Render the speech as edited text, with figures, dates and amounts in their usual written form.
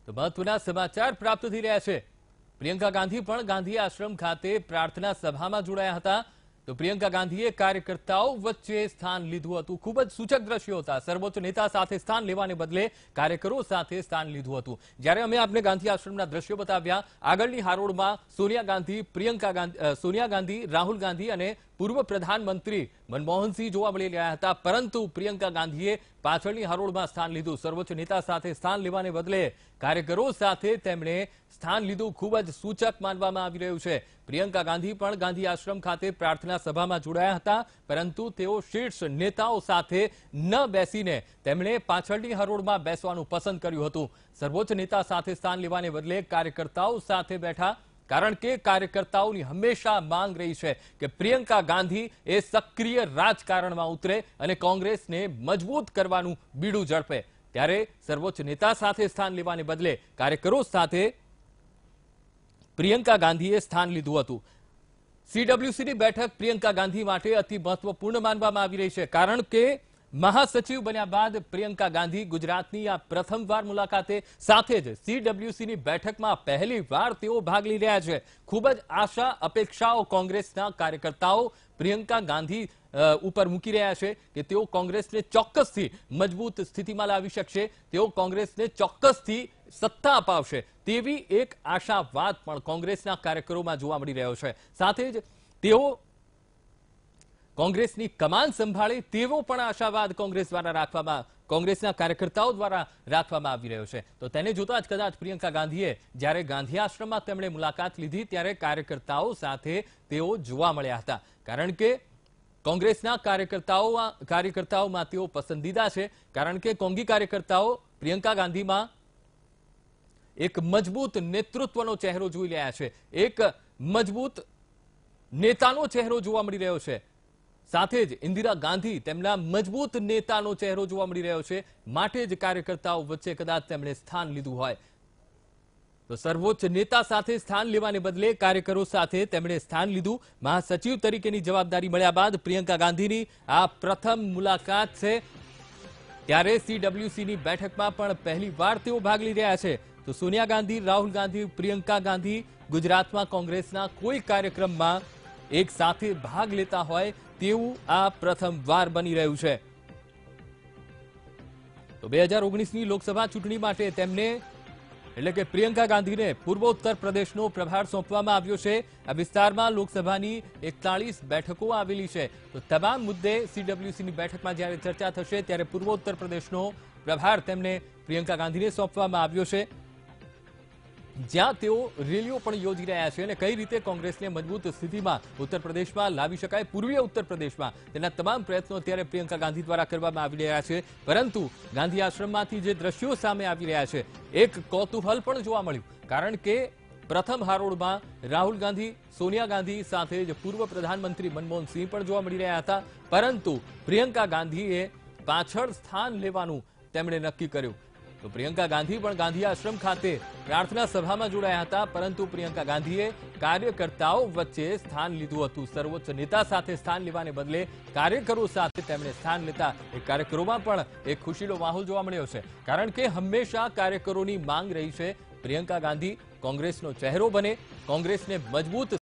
તો મહત્વના સમાચાર પ્રાપ્ત થઈ રહ્યા છે। પ્રિયંકા ગાંધી પણ ગાંધી આશ્રમ ખાતે પ્રાર્થના સભામાં જોડાયા હતા। તો પ્રિયંકા ગાંધીએ કાર્યકર્તાઓ વચ્ચે સ્થાન લીધું હતું। ખૂબ જ સૂચક દ્રશ્યો હતા। સર્વોચ્ચ નેતા સાથે સ્થાન લેવાને બદલે કાર્યકરો સાથે સ્થાન લીધું હતું। જ્યારે અમે આપને ગાંધી આશ્રમના દ્રશ્યો બતાવ્યા, આગળની હારોળમાં સોનિયા ગાંધી, રાહુલ ગાંધી અને પૂર્વ પ્રધાનમંત્રી મનમોહનસિંહ જોવા મળી રહ્યા હતા, પરંતુ પ્રિયંકા ગાંધીએ પાછળની હરોળમાં સ્થાન લીધું। સર્વોચ્ચ નેતા સાથે સ્થાન લેવાને બદલે કાર્યકરો સાથે તેમણે સ્થાન લીધું। ખૂબ જ સૂચક માનવામાં આવી રહ્યું છે। પ્રિયંકા ગાંધી પણ ગાંધી આશ્રમ ખાતે પ્રાર્થના સભામાં જોડાયા હતા, પરંતુ તેઓ શીર્ષ નેતાઓ સાથે ન બેસીને તેમણે પાછળની હરોળમાં બેસવાનું પસંદ કર્યું હતું। સર્વોચ્ચ નેતા સાથે સ્થાન લેવાને બદલે કાર્યકર્તાઓ સાથે બેઠા, કારણ કે કાર્યકર્તાઓની હંમેશા માંગ રહી છે કે પ્રિયંકા ગાંધી એ સક્રિય રાજકારણમાં ઉતરે અને કોંગ્રેસને મજબૂત કરવાનું બીડું ઝડપે। ત્યારે સર્વોચ્ચ નેતા સાથે સ્થાન લેવાને બદલે કાર્યકરો સાથે પ્રિયંકા ગાંધીએ સ્થાન લીધું હતું। સીડબ્લ્યુસીની બેઠક પ્રિયંકા ગાંધી માટે અતિ મહત્વપૂર્ણ માનવામાં આવી રહી છે, કારણ કે મહાસચિવ બન્યા બાદ પ્રિયંકા ગાંધી ગુજરાતની આ પ્રથમવાર મુલાકાતે, સાથે જ સીડબ્લ્યુસીની બેઠકમાં પહેલીવાર તેઓ ભાગ લઈ રહ્યા છે। ખૂબ જ આશા અપેક્ષાઓ કોંગ્રેસના કાર્યકર્તાઓ પ્રિયંકા ગાંધી ઉપર મૂકી રહ્યા છે કે તેઓ કોંગ્રેસને ચોક્કસથી મજબૂત સ્થિતિમાં લાવી શકશે, તેઓ કોંગ્રેસને ચોક્કસથી સત્તા અપાવશે, તેવી એક આશાવાદ પણ કોંગ્રેસના કાર્યકરોમાં જોવા મળી રહ્યો છે। સાથે જ તેઓ કોંગ્રેસની કમાન સંભાળે તેવો પણ આશાવાદ કોંગ્રેસના કાર્યકર્તાઓ દ્વારા રાખવામાં આવી રહ્યો છે। તો તેને જોતા જ કદાચ પ્રિયંકા ગાંધીએ જ્યારે ગાંધી આશ્રમમાં તેમણે મુલાકાત લીધી ત્યારે કાર્યકર્તાઓ સાથે તેઓ જોવા મળ્યા હતા, કારણ કે કોંગ્રેસના કાર્યકર્તાઓમાં તેઓ પસંદીદા છે, કારણ કે કોંગી કાર્યકર્તાઓ પ્રિયંકા ગાંધીમાં એક મજબૂત નેતૃત્વનો ચહેરો જોઈ રહ્યા છે, એક મજબૂત નેતાનો ચહેરો જોવા મળી રહ્યો છે। સાથે જ ઇન્દિરા ગાંધી તેમના મજબૂત નેતાનો ચહેરો જોવા મળી રહ્યો છે, માટે જ કાર્યકર્તાઓ વચ્ચે કદાચ તેમણે સ્થાન લીધું હોય। તો સર્વોચ્ચ નેતા સાથે સ્થાન લેવાને બદલે કાર્યકરો સાથે તેમણે સ્થાન લીધું। મહાસચિવ તરીકેની જવાબદારી મળ્યા બાદ પ્રિયંકા ગાંધીની આ પ્રથમ મુલાકાત છે, ત્યારે સીડબ્લ્યુસીની બેઠકમાં પણ પહેલીવાર તેઓ ભાગ લઈ રહ્યા છે। તો સોનિયા ગાંધી, રાહુલ ગાંધી, પ્રિયંકા ગાંધી ગુજરાતમાં કોંગ્રેસના કોઈ કાર્યક્રમમાં એક સાથે ભાગ લેતા હોય તેવું આ પ્રથમવાર બની રહ્યું છે। તો 2019ની લોકસભા ચૂંટણી માટે તેમને એટલે કે પ્રિયંકા ગાંધીને પૂર્વોત્તર પ્રદેશનો પ્રભાર સોંપવામાં આવ્યો છે। આ વિસ્તારમાં લોકસભાની 41 બેઠકો આવેલી છે। તો તમામ મુદ્દે સીડબ્લ્યુસીની બેઠકમાં જ્યારે ચર્ચા થશે ત્યારે પૂર્વોત્તર પ્રદેશનો પ્રભાર તેમને પ્રિયંકા ગાંધીને સોંપવામાં આવ્યો છે, જ્યાં તેઓ રેલીઓ પણ યોજી રહ્યા છે અને કઈ રીતે કોંગ્રેસને મજબૂત સ્થિતિમાં ઉત્તર પ્રદેશમાં લાવી શકાય, પૂર્વીય ઉત્તર પ્રદેશમાં, તેના તમામ પ્રયત્નો અત્યારે પ્રિયંકા ગાંધી દ્વારા કરવામાં આવી રહ્યા છે। પરંતુ ગાંધી આશ્રમમાંથી જે દ્રશ્યો સામે આવી રહ્યા છે, એક કૌતૂહલ પણ જોવા મળ્યું, કારણ કે પ્રથમ હારોળમાં રાહુલ ગાંધી, સોનિયા ગાંધી સાથે જ પૂર્વ પ્રધાનમંત્રી મનમોહનસિંહ પણ જોવા મળી રહ્યા હતા, પરંતુ પ્રિયંકા ગાંધીએ પાછળ સ્થાન લેવાનું તેમણે નક્કી કર્યું। તો પ્રિયંકા ગાંધી પણ ગાંધી આશ્રમ ખાતે પ્રાર્થના સભામાં જોડાયા હતા, પરંતુ પ્રિયંકા ગાંધીએ કાર્યકર્તાઓ વચ્ચે સ્થાન લીધું હતું। સર્વોચ્ચ નેતા સાથે સ્થાન લેવાને બદલે કાર્યકરો સાથે તેમણે સ્થાન લેતા એ કાર્યકરોમાં પણ એક ખુશીનો માહોલ જોવા મળ્યો છે, કારણ કે હંમેશા કાર્યકરોની માંગ રહી છે પ્રિયંકા ગાંધી કોંગ્રેસનો ચહેરો બને, કોંગ્રેસને મજબૂત